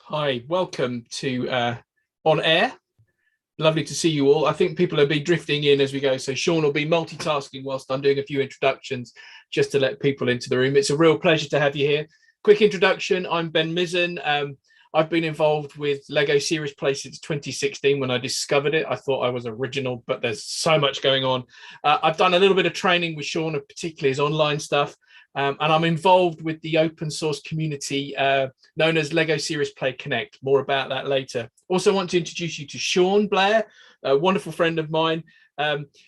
Hi, welcome to On Air. Lovely to see you all. I think people will be drifting in as we go. So Sean will be multitasking whilst I'm doing a few introductions just to let people into the room. It's a real pleasure to have you here. Quick introduction, I'm Ben Mizzen. I've been involved with Lego Serious Play since 2016 when I discovered it. I thought I was original, but there's so much going on. I've done a little bit of training with Sean, particularly his online stuff. And I'm involved with the open source community known as Lego Serious Play Connect. More about that later. Also want to introduce you to Sean Blair, a wonderful friend of mine.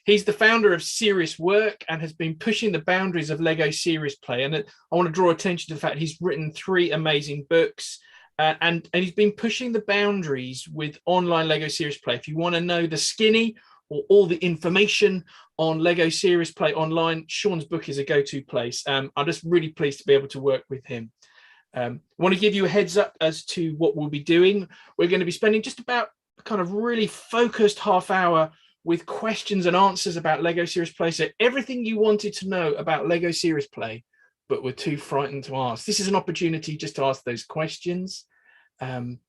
He's the founder of Serious Work and has been pushing the boundaries of Lego Serious Play. And I want to draw attention to the fact he's written 3 amazing books. And he's been pushing the boundaries with online Lego Serious Play. If you want to know the skinny or all the information on Lego Serious Play online, Sean's book is a go-to place. I'm just really pleased to be able to work with him. I want to give you a heads up as to what we'll be doing. We're going to be spending just about kind of really focused half hour with questions and answers about Lego Serious Play. So everything you wanted to know about Lego Serious Play, but were too frightened to ask. This is an opportunity just to ask those questions. Don't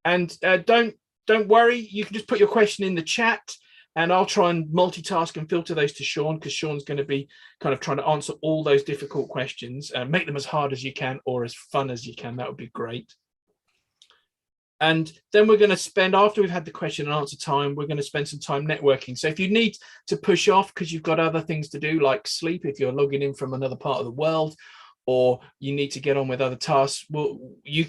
worry, you can just put your question in the chat and I'll try and multitask and filter those to Sean, because Sean's going to be kind of trying to answer all those difficult questions and make them as hard as you can or as fun as you can. That would be great. And then we're going to spend, after we've had the question and answer time, we're going to spend some time networking. So if you need to push off because you've got other things to do, like sleep, if you're logging in from another part of the world, or you need to get on with other tasks, well, you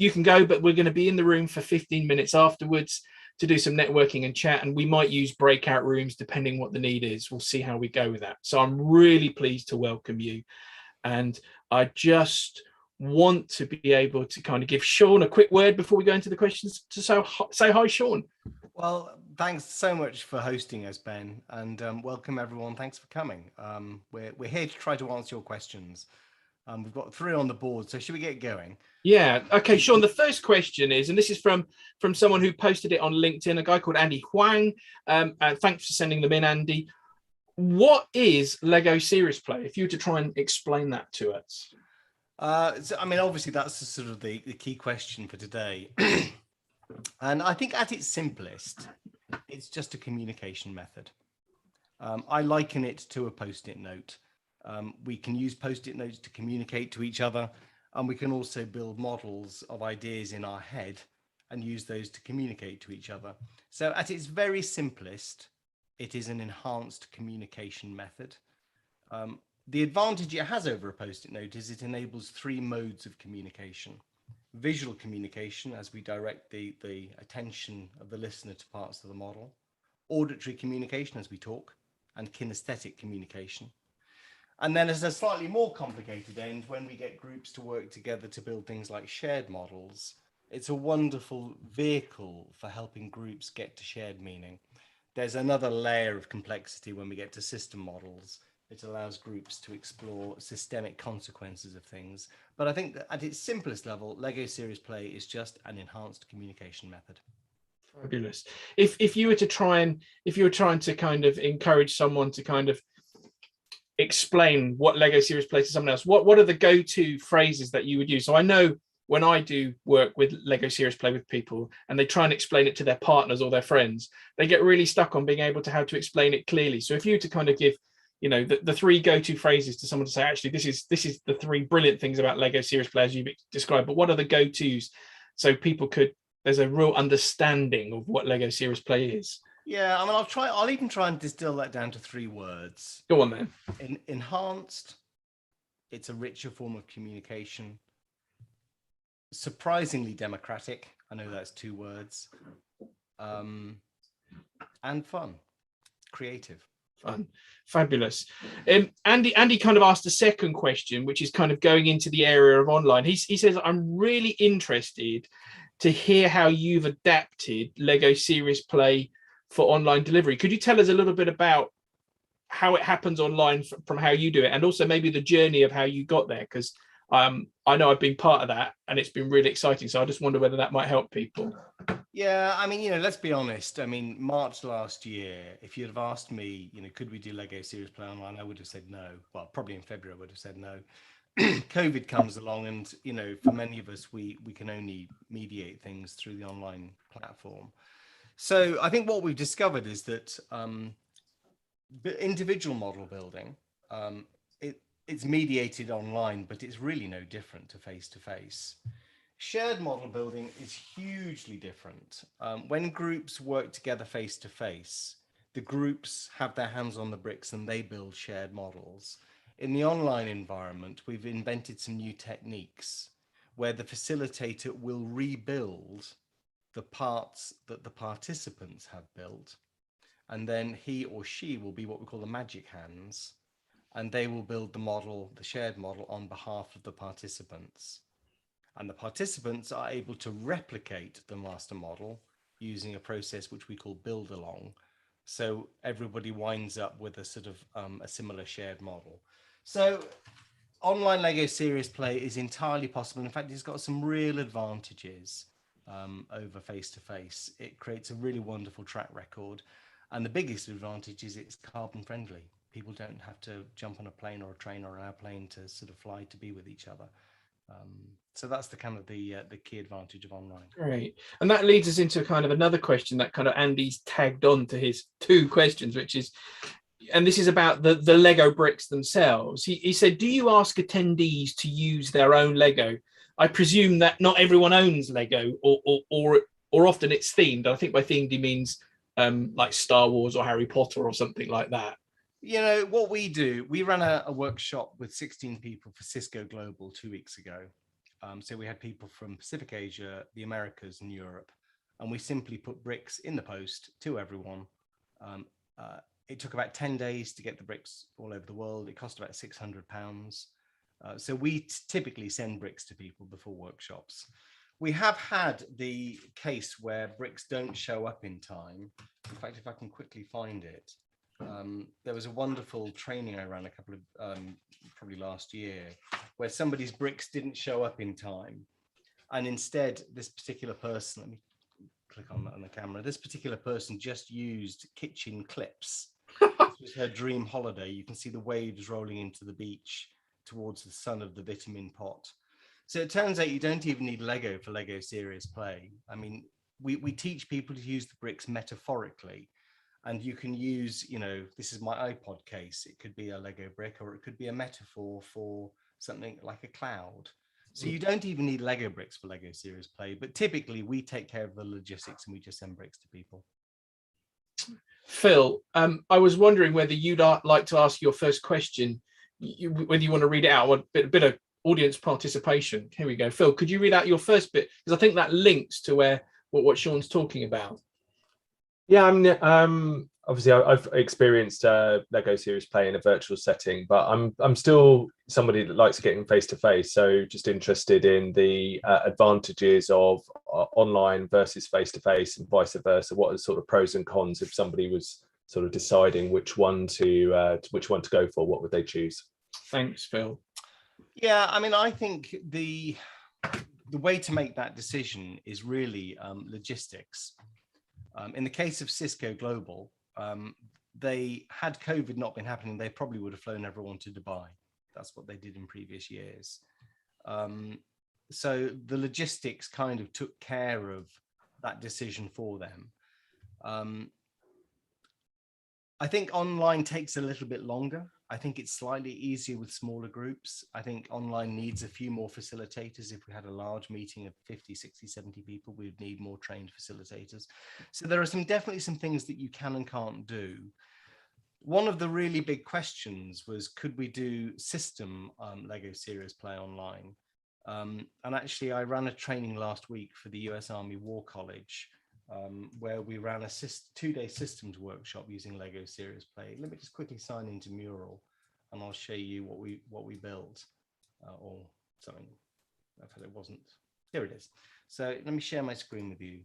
can go, but we're going to be in the room for 15 minutes afterwards to do some networking and chat, and we might use breakout rooms depending what the need is. We'll see how we go with that. So I'm really pleased to welcome you, and I just want to be able to kind of give Sean a quick word before we go into the questions to say hi, Sean. Well, thanks so much for hosting us, Ben, and welcome everyone. Thanks for coming. We're here to try to answer your questions. We've got 3 on the board, so should we get going? Yeah. Okay, Sean, the first question is, and this is from someone who posted it on LinkedIn, a guy called Andy Huang. And thanks for sending them in, Andy. What is Lego Serious Play? If you were to try and explain that to us. So, I mean, obviously, that's sort of the key question for today. And I think at its simplest, it's just a communication method. I liken it to a Post-it note. We can use Post-it notes to communicate to each other, and we can also build models of ideas in our head and use those to communicate to each other. So at its very simplest, it is an enhanced communication method. The advantage it has over a Post-it note is it enables 3 modes of communication. Visual communication, as we direct the attention of the listener to parts of the model. Auditory communication, as we talk, and kinesthetic communication. And then as a slightly more complicated end, when we get groups to work together to build things like shared models, it's a wonderful vehicle for helping groups get to shared meaning. There's another layer of complexity when we get to system models. It allows groups to explore systemic consequences of things. But I think that at its simplest level, Lego Serious Play is just an enhanced communication method. Fabulous. If you were trying to kind of encourage someone to kind of explain what Lego Serious Play to someone else, what are the go-to phrases that you would use? So I know when I do work with Lego Serious Play with people and they try and explain it to their partners or their friends, they get really stuck on being able to how to explain it clearly. So if you were to kind of give, you know, the 3 go-to phrases to someone to say, actually, this is the 3 brilliant things about Lego Serious Play as you've described, but what are the go-tos so people could, there's a real understanding of what Lego Serious Play is? Yeah, I mean, I'll even try and distill that down to 3 words. Go on then. Enhanced, it's a richer form of communication. Surprisingly democratic, I know that's 2 words. And fun, creative. Fun. Fabulous. Andy kind of asked a second question, which is kind of going into the area of online. He says, I'm really interested to hear how you've adapted Lego Serious Play for online delivery. Could you tell us a little bit about how it happens online from how you do it, and also maybe the journey of how you got there? Because I know I've been part of that and it's been really exciting. So I just wonder whether that might help people. Yeah, I mean, you know, let's be honest. I mean, March last year, if you'd have asked me, you know, could we do Lego Serious Play online, I would have said no. Well, probably in February, I would have said no. COVID comes along, and for many of us, we can only mediate things through the online platform. So I think what we've discovered is that individual model building, it's mediated online, but it's really no different to face-to-face. Shared model building is hugely different. When groups work together face-to-face, the groups have their hands on the bricks and they build shared models. In the online environment, we've invented some new techniques where the facilitator will rebuild the parts that the participants have built, and then he or she will be what we call the magic hands, and they will build the model, the shared model, on behalf of the participants. And the participants are able to replicate the master model using a process which we call build along. So everybody winds up with a sort of a similar shared model. So online Lego Serious Play is entirely possible. In fact, it's got some real advantages over face-to-face. It creates a really wonderful track record. And the biggest advantage is it's carbon friendly. People don't have to jump on a plane or a train or an airplane to sort of fly to be with each other. So that's the kind of the key advantage of online. Great. And that leads us into kind of another question that kind of Andy's tagged on to his two questions, which is, and this is about the Lego bricks themselves. He said, do you ask attendees to use their own Lego? I presume that not everyone owns Lego, or often it's themed. I think by themed he means like Star Wars or Harry Potter or something like that. What we do, we ran a workshop with 16 people for Cisco Global 2 weeks ago. So we had people from Pacific Asia, the Americas, and Europe, and we simply put bricks in the post to everyone. It took about 10 days to get the bricks all over the world. It cost about £600. So we typically send bricks to people before workshops. We have had the case where bricks don't show up in time. In fact, if I can quickly find it, there was a wonderful training I ran a couple of, probably last year, where somebody's bricks didn't show up in time. And instead, this particular person, let me click on that on the camera, this particular person just used kitchen clips. This was her dream holiday. You can see the waves rolling into the beach towards the sun of the vitamin pot. So it turns out you don't even need Lego for Lego Serious Play. I mean, we teach people to use the bricks metaphorically. And you can use, this is my iPod case. It could be a Lego brick, or it could be a metaphor for something like a cloud. So you don't even need Lego bricks for Lego Serious Play, but typically we take care of the logistics and we just send bricks to people. Phil, I was wondering whether you'd like to ask your first question, whether you want to read it out, a bit of audience participation. Here we go. Phil, could you read out your first bit? Because I think that links to what Sean's talking about. Yeah, I mean, obviously I've experienced Lego Serious Play in a virtual setting, but I'm still somebody that likes getting face to face. So just interested in the advantages of online versus face to face and vice versa. What are the sort of pros and cons if somebody was sort of deciding which one to go for? What would they choose? Thanks, Phil. Yeah, I mean, I think the way to make that decision is really logistics. In the case of Cisco Global, they had COVID not been happening, they probably would have flown everyone to Dubai. That's what they did in previous years. So the logistics kind of took care of that decision for them. I think online takes a little bit longer. I think it's slightly easier with smaller groups. I think online needs a few more facilitators. If we had a large meeting of 50, 60, 70 people, we'd need more trained facilitators. So there are definitely some things that you can and can't do. One of the really big questions was, could we do system Lego Serious Play online? And actually, I ran a training last week for the US Army War College, where we ran a 2-day systems workshop using Lego Serious Play. Let me just quickly sign into Mural, and I'll show you what we built, or something. I've had it wasn't. Here it is. So let me share my screen with you.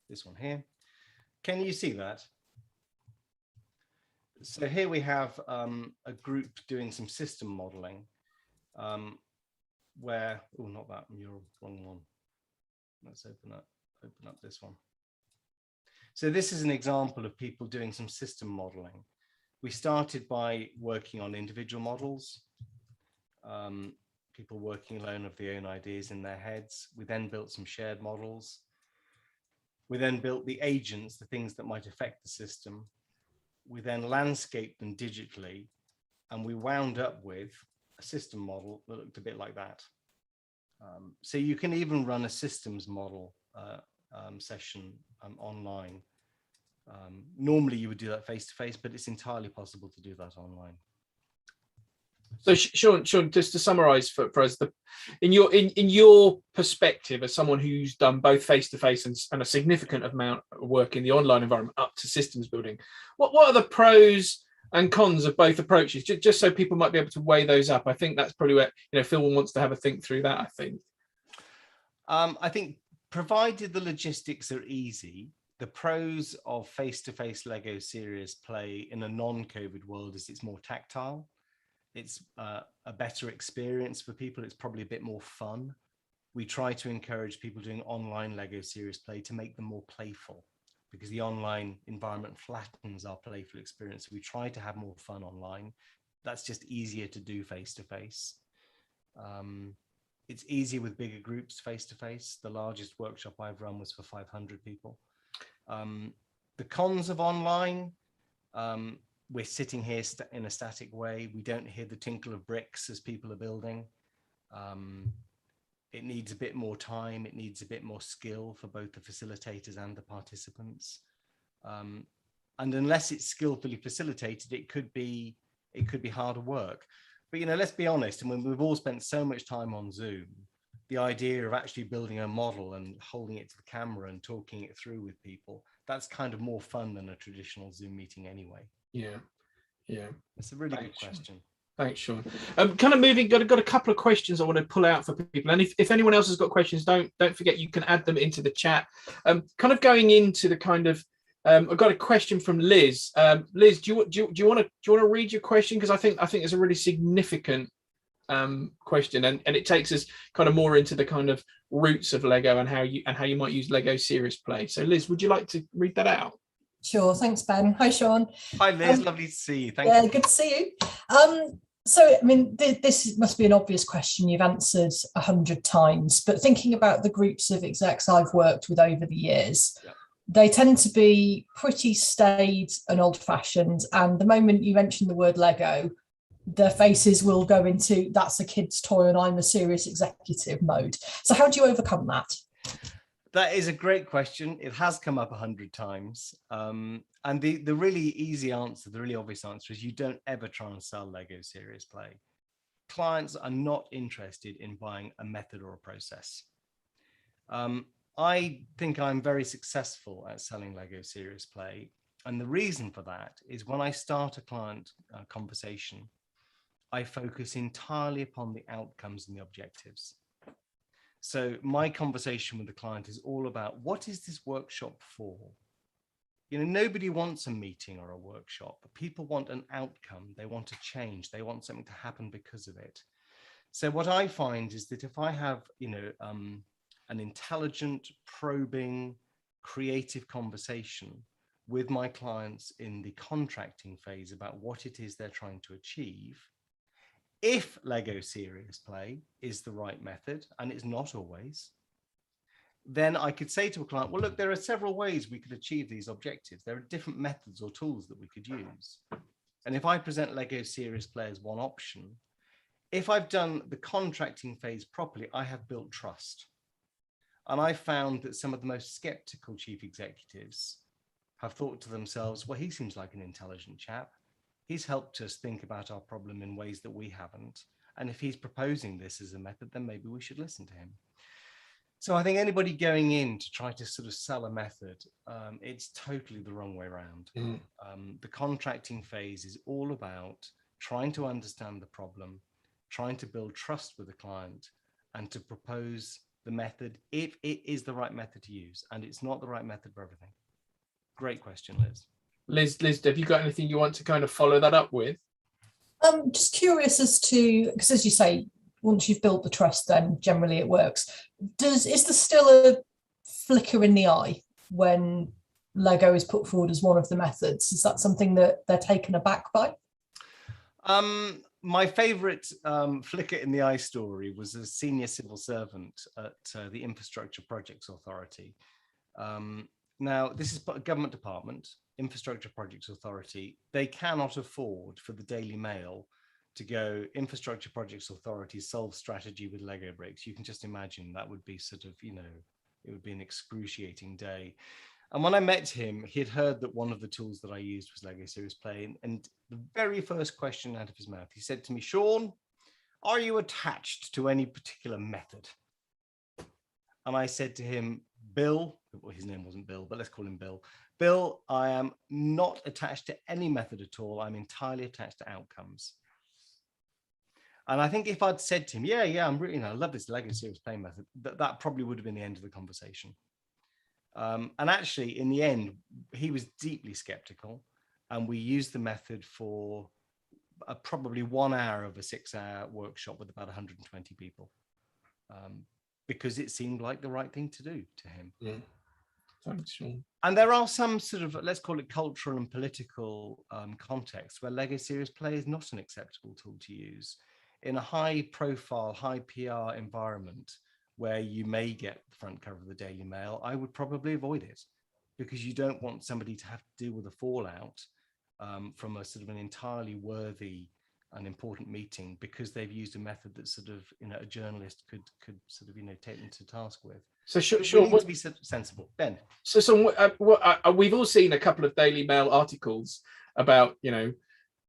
This one here. Can you see that? So here we have a group doing some system modeling, where, oh, not that Mural, wrong one. Let's open up this one. So this is an example of people doing some system modeling. We started by working on individual models, people working alone of their own ideas in their heads. We then built some shared models. We then built the agents, the things that might affect the system. We then landscaped them digitally, and we wound up with a system model that looked a bit like that. So you can even run a systems model session online. Normally you would do that face-to-face, but it's entirely possible to do that online. So Sean, just to summarize for us, in your perspective as someone who's done both face-to-face and a significant amount of work in the online environment up to systems building, what are the pros and cons of both approaches, just so people might be able to weigh those up? I think that's probably where Phil wants to have a think through that. I think provided the logistics are easy, the pros of face-to-face Lego Serious Play in a non-COVID world is it's more tactile. It's a better experience for people. It's probably a bit more fun. We try to encourage people doing online Lego Serious Play to make them more playful, because the online environment flattens our playful experience. We try to have more fun online. That's just easier to do face-to-face. It's easier with bigger groups face-to-face. The largest workshop I've run was for 500 people. The cons of online, we're sitting here in a static way. We don't hear the tinkle of bricks as people are building. It needs a bit more time. It needs a bit more skill for both the facilitators and the participants. And unless it's skillfully facilitated, it could be harder work. But, let's be honest. And when we've all spent so much time on Zoom, the idea of actually building a model and holding it to the camera and talking it through with people, that's kind of more fun than a traditional Zoom meeting anyway. Yeah. It's a really good question. Thanks, Sean. Kind of moving, got a couple of questions I want to pull out for people. And if anyone else has got questions, don't forget you can add them into the chat. Kind of going into the kind of, I've got a question from Liz. Liz, do you want to read your question? Because I think it's a really significant question, and it takes us kind of more into the kind of roots of Lego and how you might use Lego Serious Play. So Liz, would you like to read that out? Sure, thanks, Ben. Hi, Sean. Hi, Liz. Lovely to see you. Thank you. Good to see you. So, I mean, this must be an obvious question you've answered 100 times, but thinking about the groups of execs I've worked with over the years, they tend to be pretty staid and old-fashioned. And the moment you mention the word Lego, their faces will go into that's a kid's toy and I'm a serious executive mode. So how do you overcome that? That is a great question. It has come up 100 times. And the really easy answer, the really obvious answer is you don't ever try and sell Lego Serious Play. Clients are not interested in buying a method or a process. I think I'm very successful at selling Lego Serious Play. And the reason for that is when I start a client conversation, I focus entirely upon the outcomes and the objectives. So my conversation with the client is all about what is this workshop for? Nobody wants a meeting or a workshop, but people want an outcome. They want a change. They want something to happen because of it. So what I find is that if I have, an intelligent, probing, creative conversation with my clients in the contracting phase about what it is they're trying to achieve, if Lego Serious Play is the right method, and it's not always, then I could say to a client, well, look, there are several ways we could achieve these objectives. There are different methods or tools that we could use. And if I present Lego Serious Play as one option, if I've done the contracting phase properly, I have built trust. And I found that some of the most skeptical chief executives have thought to themselves, well, he seems like an intelligent chap. He's helped us think about our problem in ways that we haven't. And if he's proposing this as a method, then maybe we should listen to him. So I think anybody going in to try to sort of sell a method, it's totally the wrong way around. The contracting phase is all about trying to understand the problem, trying to build trust with the client, and to propose the method if it is the right method to use. And it's not the right method for everything. Great question, Liz. Liz, have you got anything you want to kind of follow that up with? Just curious as to, because as you say, once you've built the trust, then generally it works. Is there still a flicker in the eye when Lego is put forward as one of the methods. Is that something that they're taken aback by? My favourite flicker in the eye story was a senior civil servant at the Infrastructure Projects Authority. Now, this is a government department, Infrastructure Projects Authority. They cannot afford for the Daily Mail to go Infrastructure Projects Authority solve strategy with Lego bricks. You can just imagine that would be sort of, it would be an excruciating day. And when I met him, he had heard that one of the tools that I used was Lego Serious Play. And the very first question out of his mouth, he said to me, "Sean, are you attached to any particular method?" And I said to him, "Bill," well, his name wasn't Bill, but let's call him Bill. "Bill, I am not attached to any method at all. I'm entirely attached to outcomes." And I think if I'd said to him, yeah, I'm really, I love this Lego Serious Play method, that probably would have been the end of the conversation. And actually, in the end, he was deeply skeptical, and we used the method for probably 1 hour of a 6-hour workshop with about 120 people, because it seemed like the right thing to do to him. Yeah. Thanks, Sean. And there are some sort of, let's call it cultural and political contexts where Lego Serious Play is not an acceptable tool to use. In a high profile, high PR environment, where you may get the front cover of the Daily Mail, I would probably avoid it, because you don't want somebody to have to deal with a fallout from a sort of an entirely worthy and important meeting because they've used a method that sort of, a journalist could sort of, take them to task with. So sure, we need to be sensible. Ben. We've all seen a couple of Daily Mail articles about,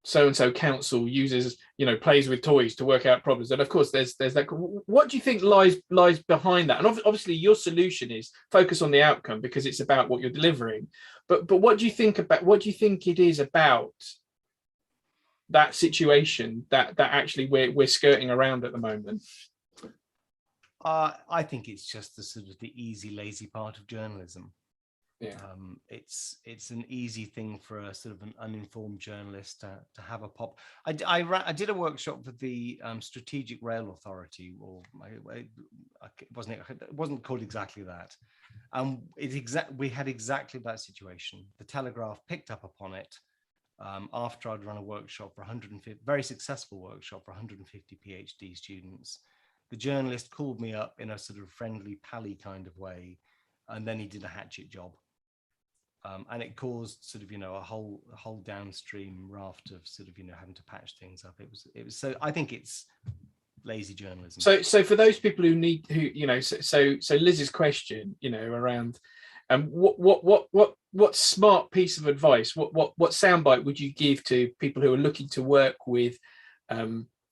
so-and-so council uses, plays with toys to work out problems. And of course, there's that. What do you think lies behind that? And obviously your solution is focus on the outcome because it's about what you're delivering. But what do you think it is about that situation that actually we're skirting around at the moment? I think it's just the easy, lazy part of journalism. Yeah. It's an easy thing for a sort of an uninformed journalist to have a pop. I did a workshop with the Strategic Rail Authority, or it wasn't called exactly that. We had exactly that situation. The Telegraph picked up upon it after I'd run a workshop for 150, very successful workshop for 150 PhD students. The journalist called me up in a sort of friendly, pally kind of way, and then he did a hatchet job. And it caused sort of, a whole downstream raft of sort of, having to patch things up. It was so I think it's lazy journalism. So for those people who so Liz's question, around what smart piece of advice, what soundbite would you give to people who are looking to work with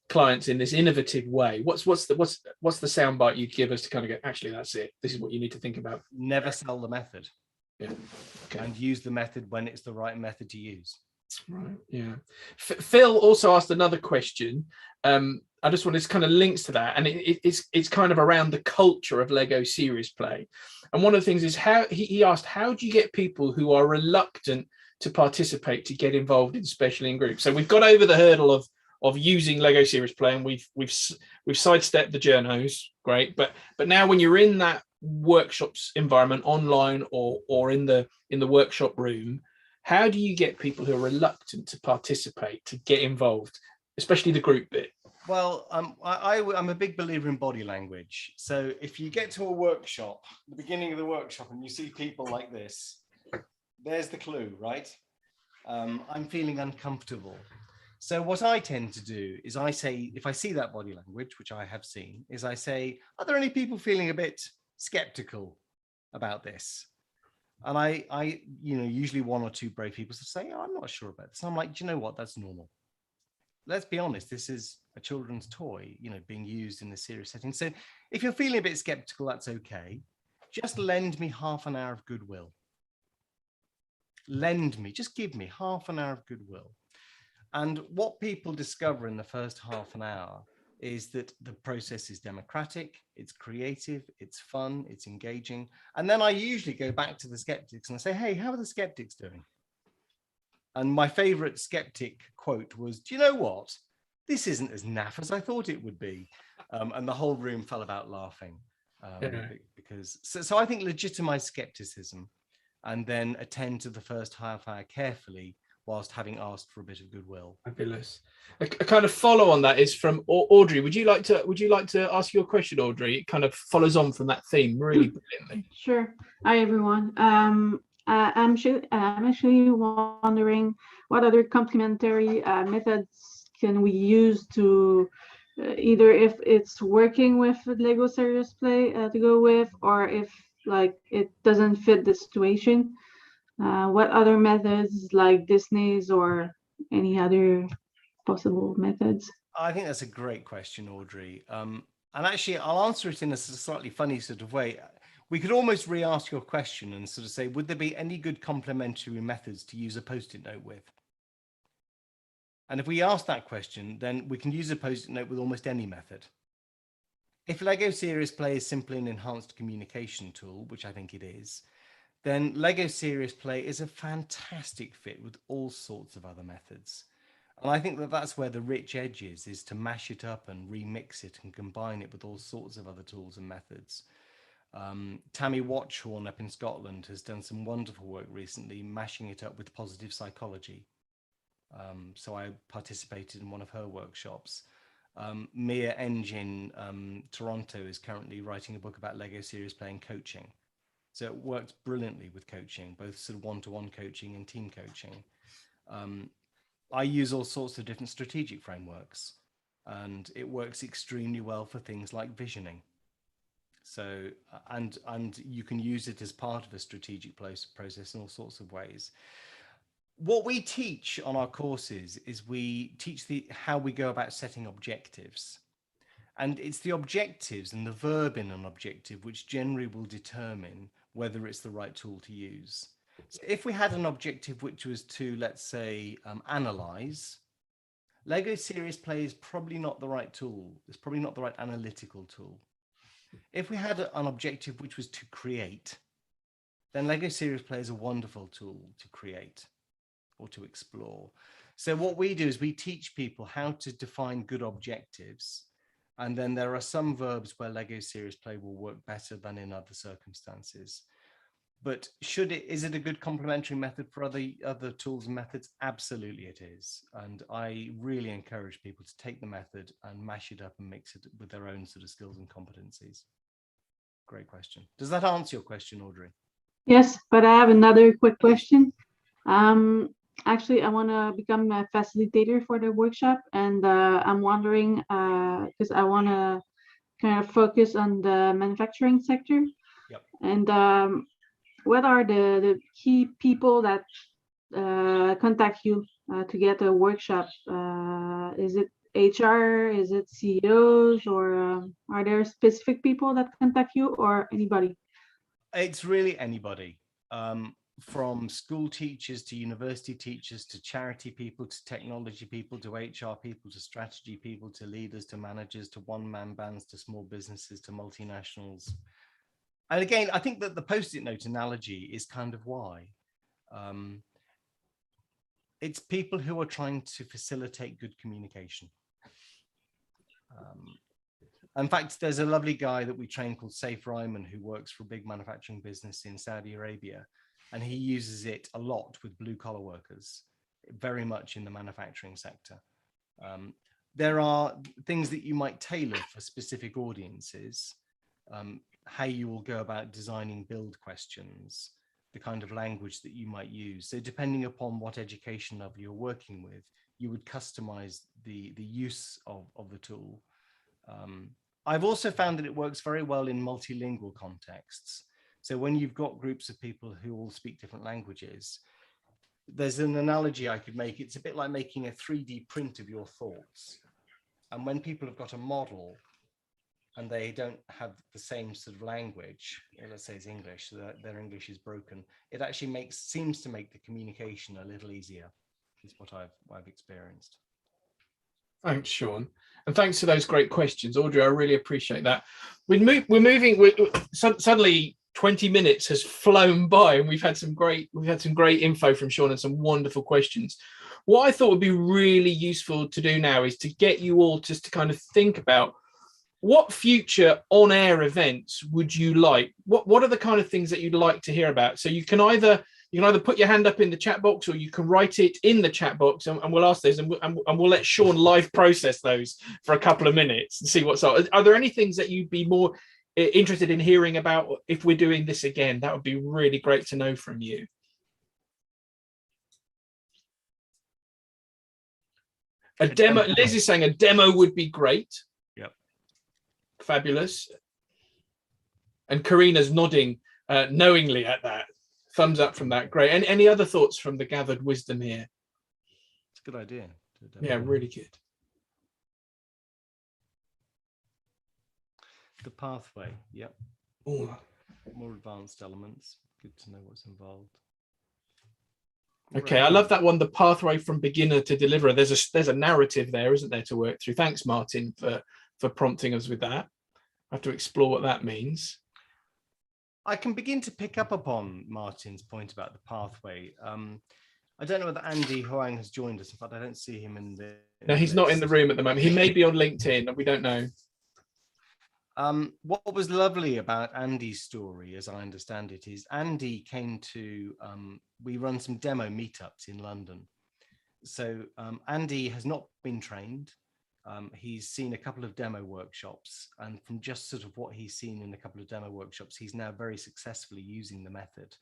clients in this innovative way? What's the soundbite you'd give us to kind of go, actually, that's it. This is what you need to think about. Never sell the method. Yeah. Okay. And use the method when it's the right method to use. Right. Yeah. Phil also asked another question. I just wanted to kind of links to that, and it's kind of around the culture of Lego Serious Play. And one of the things is how he asked, how do you get people who are reluctant to participate to get involved in especially in groups? So we've got over the hurdle of using Lego Serious Play, and we've sidestepped the journos, great. But now when you're in that workshops environment, online or in the workshop room, how do you get people who are reluctant to participate to get involved, especially the group bit? Well, I'm a big believer in body language. So if you get to a workshop, the beginning of the workshop, and you see people like this, there's the clue, right? I'm feeling uncomfortable. So what I tend to do is I say, if I see that body language, which I have seen, is I say, are there any people feeling a bit skeptical about this? And I usually one or two brave people say, oh, I'm not sure about this. And I'm like, do you know what? That's normal. Let's be honest. This is a children's toy, being used in a serious setting. So if you're feeling a bit skeptical, that's okay. Just lend me half an hour of goodwill. Just give me half an hour of goodwill. And what people discover in the first half an hour is that the process is democratic, it's creative, it's fun, it's engaging. And then I usually go back to the skeptics and I say, hey, how are the skeptics doing? And my favorite skeptic quote was, do you know what? This isn't as naff as I thought it would be. And the whole room fell about laughing. Because so I think legitimized skepticism and then attend to the first half hour carefully whilst having asked for a bit of goodwill. Fabulous. A kind of follow on that is from Audrey. Would you like to ask your question, Audrey? It kind of follows on from that theme really brilliantly. Sure. Hi, everyone. I'm actually wondering what other complementary methods can we use to either if it's working with Lego Serious Play to go with, or if like it doesn't fit the situation. What other methods like Disney's or any other possible methods? I think that's a great question, Audrey. And actually, I'll answer it in a slightly funny sort of way. We could almost re-ask your question and sort of say, would there be any good complementary methods to use a Post-it note with? And if we ask that question, then we can use a Post-it note with almost any method. If Lego Serious Play is simply an enhanced communication tool, which I think it is, then Lego Serious Play is a fantastic fit with all sorts of other methods. And I think that that's where the rich edge is to mash it up and remix it and combine it with all sorts of other tools and methods. Tammy Watchhorn up in Scotland has done some wonderful work recently, mashing it up with positive psychology. So I participated in one of her workshops. Mia Enge in Toronto is currently writing a book about Lego Serious Play and coaching. So it works brilliantly with coaching, both sort of one-to-one coaching and team coaching. I use all sorts of different strategic frameworks, and it works extremely well for things like visioning. So, and you can use it as part of a strategic process in all sorts of ways. What we teach on our courses is we teach how we go about setting objectives. And it's the objectives and the verb in an objective which generally will determine whether it's the right tool to use. So if we had an objective which was to, let's say, analyze, Lego Serious Play is probably not the right tool. It's probably not the right analytical tool. If we had an objective which was to create, then Lego Serious Play is a wonderful tool to create or to explore. So what we do is we teach people how to define good objectives. And then there are some verbs where Lego Serious Play will work better than in other circumstances. But is it a good complementary method for other tools and methods? Absolutely it is. And I really encourage people to take the method and mash it up and mix it with their own sort of skills and competencies. Great question. Does that answer your question, Audrey? Yes, but I have another quick question. Actually, I want to become a facilitator for the workshop, and I'm wondering, because I want to kind of focus on the manufacturing sector. Yep. And what are the key people that contact you to get a workshop? Is it HR? Is it CEOs? Or are there specific people that contact you, or anybody? It's really anybody. From school teachers to university teachers to charity people to technology people to HR people to strategy people to leaders to managers to one-man bands to small businesses to multinationals. And again, I think that the Post-it note analogy is kind of why. It's people who are trying to facilitate good communication. In fact, there's a lovely guy that we train called Saif Ryman who works for a big manufacturing business in Saudi Arabia. And he uses it a lot with blue-collar workers, very much in the manufacturing sector. There are things that you might tailor for specific audiences, how you will go about designing build questions, the kind of language that you might use. So depending upon what education level you're working with, you would customize the use of the tool. I've also found that it works very well in multilingual contexts. So when you've got groups of people who all speak different languages, there's an analogy I could make. It's a bit like making a 3D print of your thoughts. And when people have got a model and they don't have the same sort of language, let's say it's English, so their English is broken, it actually seems to make the communication a little easier, is what I've experienced. Thanks, Sean. And thanks for those great questions. Audrey, I really appreciate that. Suddenly 20 minutes has flown by and we've had some great info from Sean and some wonderful questions. What I thought would be really useful to do now is to get you all just to kind of think about what future on-air events would you like? What are the kind of things that you'd like to hear about? So you can either put your hand up in the chat box, or you can write it in the chat box, and we'll ask those, and we'll let Sean live process those for a couple of minutes and see what's up. Are there any things that you'd be more interested in hearing about if we're doing this again? That would be really great to know from you. A demo. Liz is saying a demo would be great. Yep. Fabulous. And Karina's nodding knowingly at that. Thumbs up from that. Great. And any other thoughts from the gathered wisdom here? It's a good idea. Yeah, really good. The pathway. Yep. Ooh. More advanced elements. Good to know what's involved. Okay, I love that one. The pathway from beginner to deliverer. There's a narrative there, isn't there, to work through? Thanks, Martin, for prompting us with that. I have to explore what that means. I can begin to pick up upon Martin's point about the pathway. I don't know whether Andy Huang has joined us. In fact, I don't see him in the. No, he's not in the room at the moment. He may be on LinkedIn. We don't know. What was lovely about Andy's story, as I understand it, is Andy came to, we run some demo meetups in London. So Andy has not been trained. He's seen a couple of demo workshops, and from just sort of what he's seen in a couple of demo workshops, he's now very successfully using the method.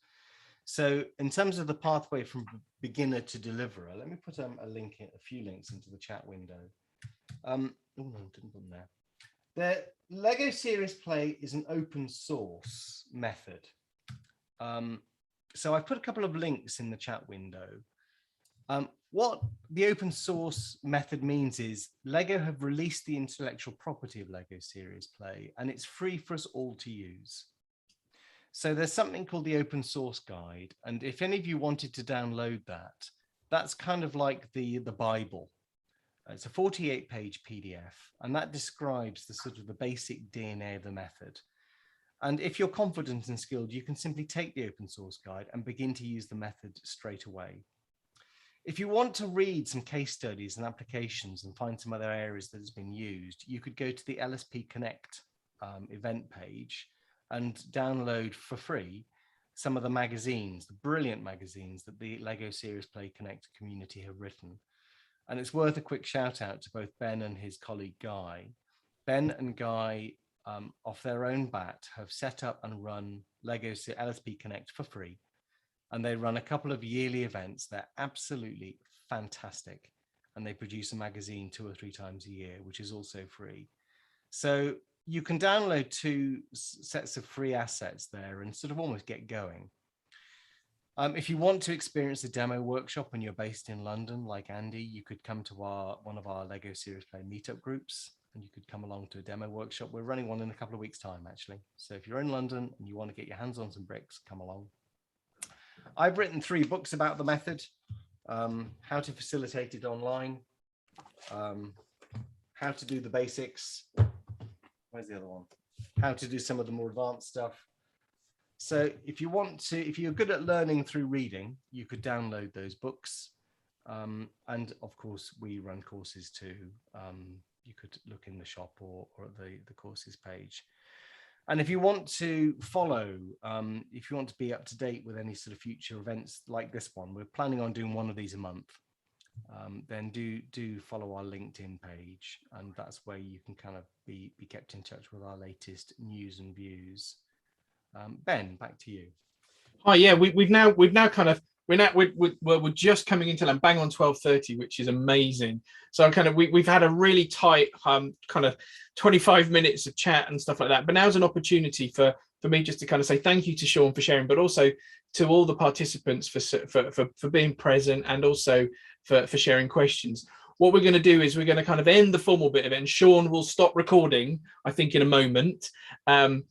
So in terms of the pathway from beginner to deliverer, let me put a few links into the chat window. Oh no, didn't put them there. The Lego Serious Play is an open source method. So I've put a couple of links in the chat window. What the open source method means is Lego have released the intellectual property of Lego Serious Play, and it's free for us all to use. So there's something called the open source guide. And if any of you wanted to download that, that's kind of like the Bible. It's a 48-page PDF, and that describes the sort of the basic DNA of the method. And if you're confident and skilled, you can simply take the open source guide and begin to use the method straight away. If you want to read some case studies and applications and find some other areas that has been used, you could go to the LSPConnect event page and download for free some of the magazines, the brilliant magazines that the Lego Serious Play Connect community have written. And it's worth a quick shout out to both Ben and his colleague Guy. Ben and Guy, off their own bat, have set up and run Lego LSPConnect for free. And they run a couple of yearly events. They're absolutely fantastic. And they produce a magazine 2 or 3 times a year, which is also free. So you can download 2 sets of free assets there and sort of almost get going. If you want to experience a demo workshop and you're based in London, like Andy, you could come to one of our Lego Serious Play meetup groups, and you could come along to a demo workshop. We're running one in a couple of weeks' time, actually. So if you're in London and you want to get your hands on some bricks, come along. I've written 3 books about the method: how to facilitate it online, how to do the basics. Where's the other one? How to do some of the more advanced stuff. So if you're good at learning through reading, you could download those books. And of course, we run courses too. You could look in the shop or at the courses page. And if you want to follow, if you want to be up to date with any sort of future events like this one, we're planning on doing one of these a month. Then do follow our LinkedIn page, and that's where you can kind of be kept in touch with our latest news and views. Ben, back to you. Hi, yeah, we're just coming into land, bang on 12:30, which is amazing. So we've had a really tight kind of 25 minutes of chat and stuff like that. But now's an opportunity for me just to kind of say thank you to Sean for sharing, but also to all the participants for being present, and also for sharing questions. What we're going to do is we're going to kind of end the formal bit of it, and Sean will stop recording, I think, in a moment. And